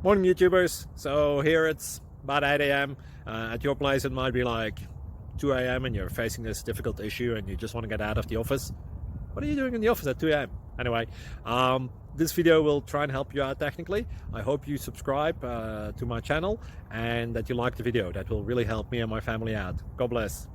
Morning YouTubers. So here it's about 8 a.m. At your place it might be like 2 a.m. and you're facing this difficult issue and you just want to get out of the office. What are you doing in the office at 2 a.m.? Anyway, this video will try and help you out technically. I hope you subscribe to my channel and that you like the video. That will really help me and my family out. God bless.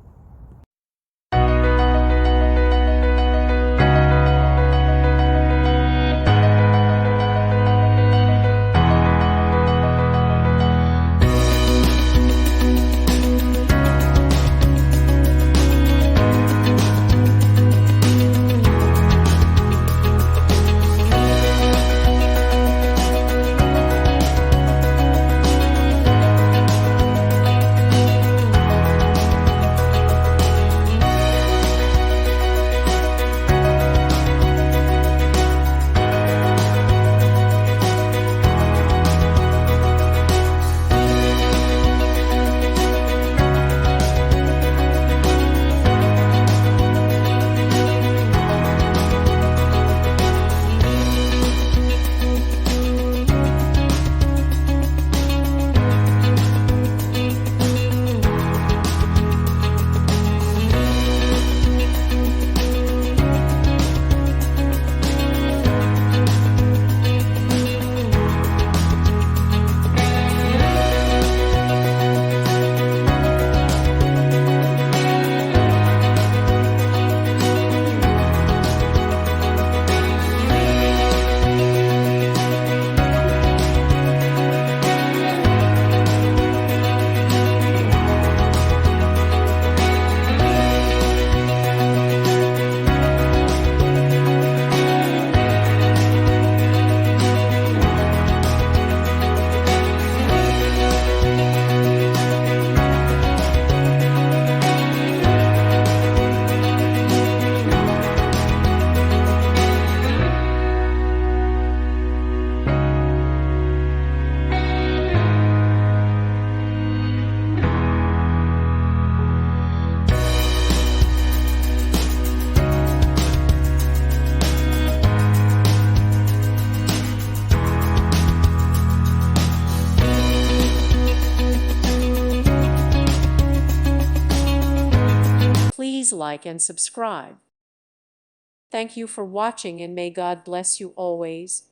Please like and subscribe. Thank you for watching and may God bless you always.